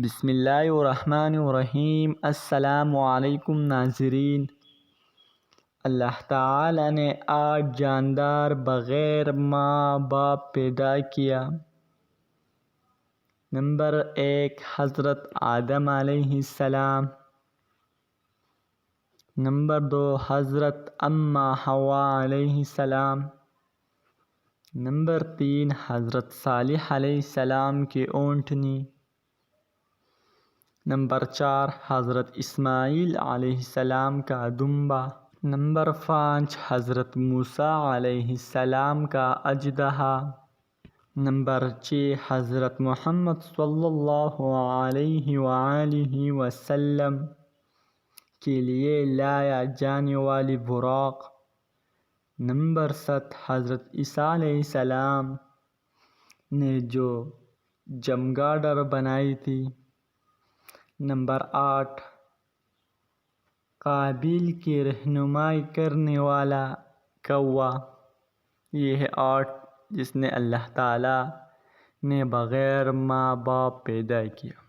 بسم اللہ الرحمن الرحیم۔ السلام علیکم ناظرین۔ اللہ تعالی نے 8 جاندار بغیر ماں باپ پیدا کیا۔ نمبر 1 حضرت آدم علیہ السلام۔ نمبر 2 حضرت اماں حوا علیہ السلام۔ نمبر 3 حضرت صالح علیہ السلام کی اونٹنی۔ نمبر 4 حضرت اسماعیل علیہ السلام کا دمبا۔ نمبر 5 حضرت موسیٰ علیہ السلام کا اژدہا۔ نمبر 6 حضرت محمد صلی اللہ علیہ وآلہ وسلم کے لیے لایا جانے والی براق۔ نمبر 7 حضرت عیسیٰ علیہ السلام نے جو چمگادڑ بنائی تھی۔ نمبر 8 قابیل کی رہنمائی کرنے والا کوا۔ یہ ہے 8 جس نے اللہ تعالی نے بغیر ماں باپ پیدا کیا۔